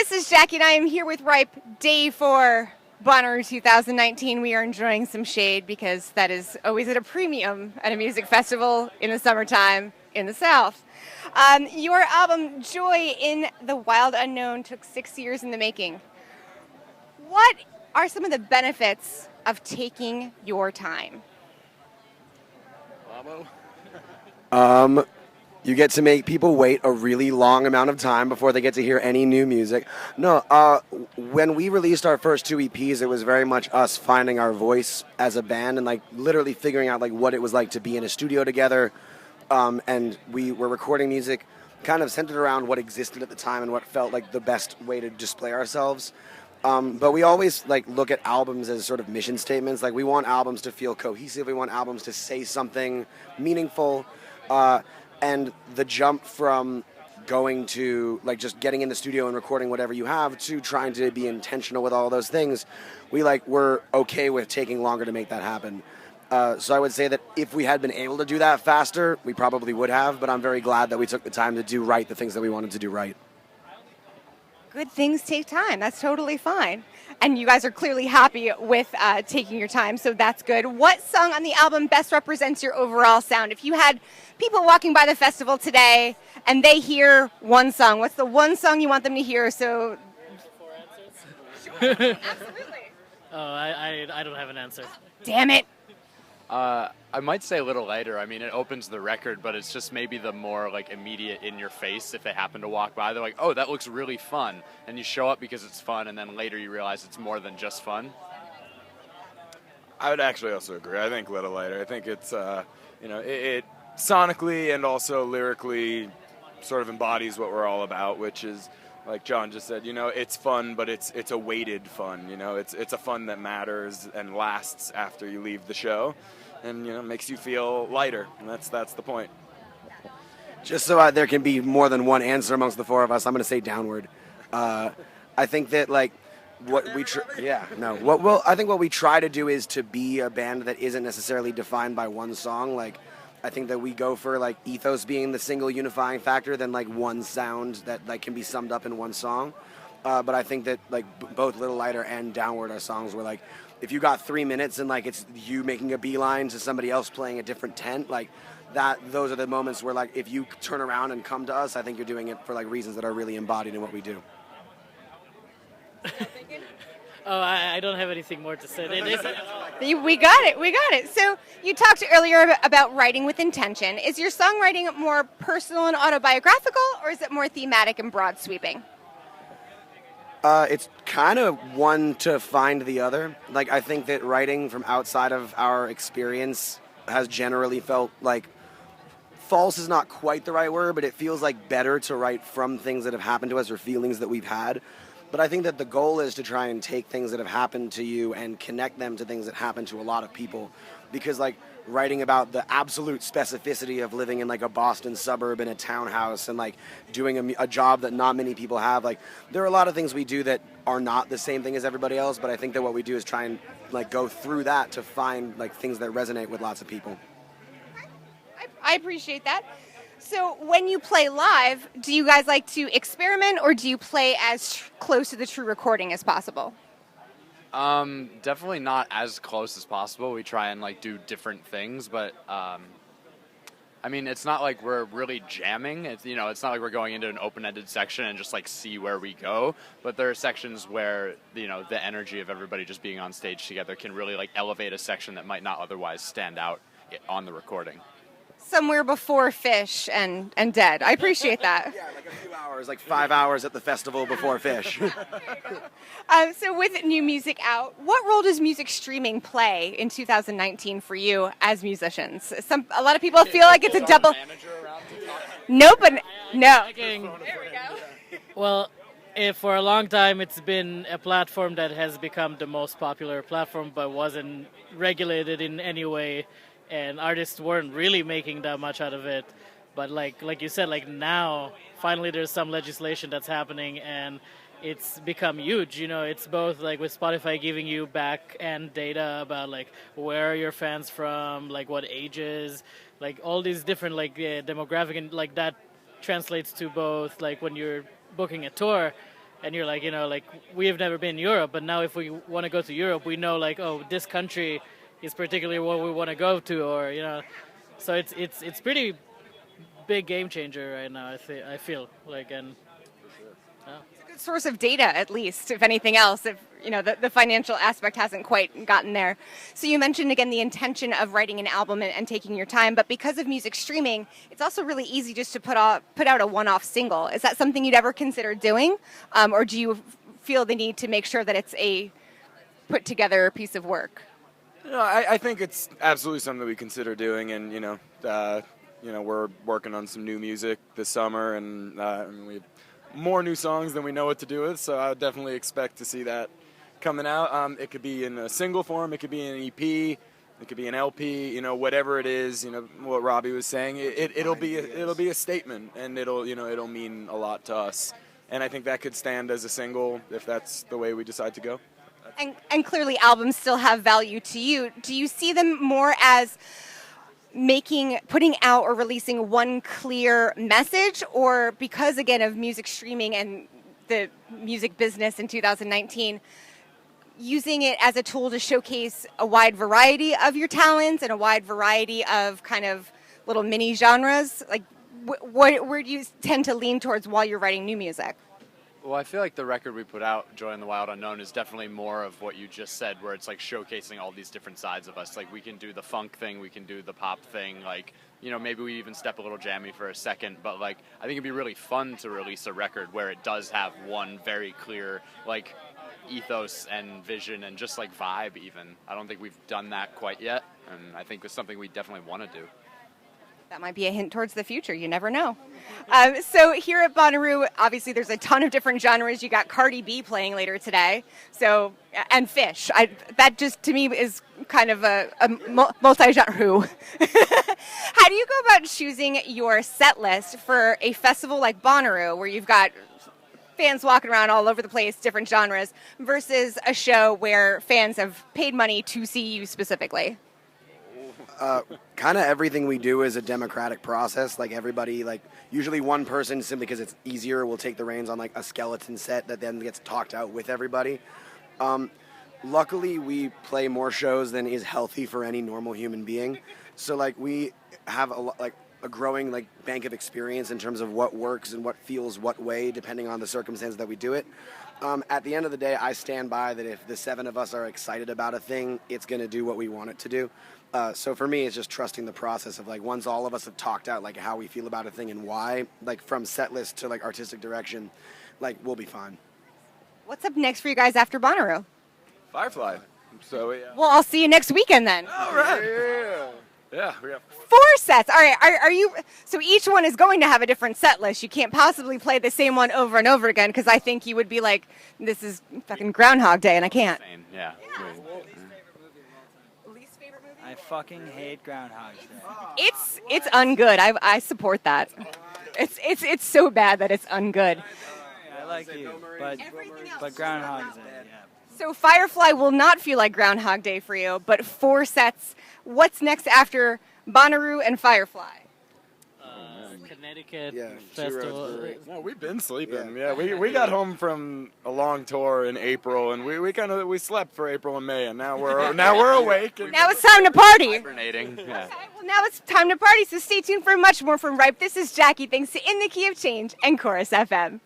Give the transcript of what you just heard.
This is Jackie, and I am here with Ripe, day 4, Bonnaroo 2019. We are enjoying some shade because that is always at a premium at a music festival in the summertime in the South. Your album, Joy in the Wild Unknown, took 6 years in the making. What are some of the benefits of taking your time? You get to make people wait a really long amount of time before they get to hear any new music. No, when we released our first 2 EPs, it was very much us finding our voice as a band and like literally figuring out like what it was like to be in a studio together. And we were recording music kind of centered around what existed at the time and what felt like the best way to display ourselves. But we always like look at albums as sort of mission statements. Like we want albums to feel cohesive. We want albums to say something meaningful. And the jump from going to like just getting in the studio and recording whatever you have to trying to be intentional with all those things, we're okay with taking longer to make that happen. So I would say that if we had been able to do that faster, we probably would have, but I'm very glad that we took the time to do right the things that we wanted to do right. Good things take time. That's totally fine. And you guys are clearly happy with taking your time, so that's good. What song on the album best represents your overall sound? If you had people walking by the festival today and they hear one song, what's the one song you want them to hear? So, 4 answers? Sure. Absolutely. Oh, I don't have an answer. Damn it. I might say a little lighter. I mean, it opens the record, but it's just maybe the more like immediate in your face. If they happen to walk by, they're like, "Oh, that looks really fun," and you show up because it's fun, and then later you realize it's more than just fun. I would actually also agree. I think Little Lighter. I think it's it sonically and also lyrically sort of embodies what we're all about, which is like John just said. It's fun, but it's a weighted fun. It's a fun that matters and lasts after you leave the show, and makes you feel lighter. And that's the point. Just so there can be more than one answer amongst the four of us, I'm going to say Downward. I think that like what we I think what we try to do is to be a band that isn't necessarily defined by one song. Like I think that we go for like ethos being the single unifying factor than like one sound that like can be summed up in one song. But I think that like both Little Lighter and Downward are songs where like if you got 3 minutes and like it's you making a beeline to somebody else playing a different tent, like those are the moments where like if you turn around and come to us, I think you're doing it for like reasons that are really embodied in what we do. Oh, I don't have anything more to say. We got it. So you talked earlier about writing with intention. Is your songwriting more personal and autobiographical, or is it more thematic and broad sweeping? It's kind of one to find the other. Like I think that writing from outside of our experience has generally felt like false is not quite the right word, but it feels like better to write from things that have happened to us or feelings that we've had. But I think that the goal is to try and take things that have happened to you and connect them to things that happen to a lot of people. Because like writing about the absolute specificity of living in like a Boston suburb in a townhouse and like doing a job that not many people have, like there are a lot of things we do that are not the same thing as everybody else, but I think that what we do is try and like go through that to find like things that resonate with lots of people. I appreciate that. So when you play live, do you guys like to experiment or do you play as close to the true recording as possible? Definitely not as close as possible. We try and like do different things, but I mean, it's not like we're really jamming. It's not like we're going into an open-ended section and just like see where we go. But there are sections where the energy of everybody just being on stage together can really like elevate a section that might not otherwise stand out on the recording. Somewhere before Fish and Dead. I appreciate that. Yeah, like a few hours, like 5 hours at the festival before Fish. So with new music out, what role does music streaming play in 2019 for you as musicians? A lot of people feel like it's a double... Nope, but no. There we go. Well, for a long time it's been a platform that has become the most popular platform but wasn't regulated in any way. And artists weren't really making that much out of it. But like you said, like now, finally there's some legislation that's happening and it's become huge. It's both like with Spotify giving you back-end data about like where are your fans from, like what ages, like all these different like demographic, and like that translates to both like when you're booking a tour and you're like, like we have never been in Europe, but now if we want to go to Europe, we know like, oh, this country is particularly what we want to go to, or so it's pretty big game changer right now. I feel like, and It's a good source of data, at least, if anything else, if the financial aspect hasn't quite gotten there. So you mentioned again the intention of writing an album and taking your time, but because of music streaming, it's also really easy just to put out a one-off single. Is that something you'd ever consider doing, or do you feel the need to make sure that it's a put together piece of work? I think it's absolutely something that we consider doing, and we're working on some new music this summer, and we have more new songs than we know what to do with. So I would definitely expect to see that coming out. It could be in a single form, it could be an EP, it could be an LP. Whatever it is. What Robbie was saying. It'll be a statement, and it'll mean a lot to us. And I think that could stand as a single if that's the way we decide to go. And clearly albums still have value to you. Do you see them more as putting out or releasing one clear message, or because, again, of music streaming and the music business in 2019, using it as a tool to showcase a wide variety of your talents and a wide variety of kind of little mini genres? Like, where do you tend to lean towards while you're writing new music? Well, I feel like the record we put out, Joy in the Wild Unknown, is definitely more of what you just said, where it's like showcasing all these different sides of us. Like, we can do the funk thing, we can do the pop thing, like, maybe we even step a little jammy for a second, but like, I think it'd be really fun to release a record where it does have one very clear, like, ethos and vision and just like vibe even. I don't think we've done that quite yet, and I think it's something we definitely want to do. That might be a hint towards the future. You never know. So here at Bonnaroo, obviously there's a ton of different genres. You got Cardi B playing later today, and Fish. That just to me is kind of a multi-genre. How do you go about choosing your set list for a festival like Bonnaroo, where you've got fans walking around all over the place, different genres, versus a show where fans have paid money to see you specifically? Kind of everything we do is a democratic process. Like everybody, like usually one person, simply because it's easier, will take the reins on like a skeleton set that then gets talked out with everybody. Luckily, we play more shows than is healthy for any normal human being. So like we have a growing like bank of experience in terms of what works and what feels what way depending on the circumstance that we do it. At the end of the day, I stand by that if the seven of us are excited about a thing, it's going to do what we want it to do. So for me, it's just trusting the process of like once all of us have talked out like how we feel about a thing and why, like from set list to like artistic direction, like we'll be fine. What's up next for you guys after Bonnaroo? Firefly. So Well, I'll see you next weekend then. all right. Yeah. We got 4 sets. All right. Are you? So each one is going to have a different set list. You can't possibly play the same one over and over again because I think you would be like, this is fucking Groundhog Day, and I can't. Yeah. Least favorite movie? I fucking hate Groundhog Day. It's ungood. I support that. It's so bad that it's ungood. I like you, but Groundhog Day, yeah. So Firefly will not feel like Groundhog Day for you, but 4 sets. What's next after Bonnaroo and Firefly? Connecticut Yeah, festival. No, we've been sleeping. Yeah, we got home from a long tour in April, and we slept for April and May, and now we're awake. And Now it's time to party. Hibernating. Yeah. Okay, well, now it's time to party, so stay tuned for much more from Ripe. This is Jackie. Thanks to In the Key of Change and Chorus FM.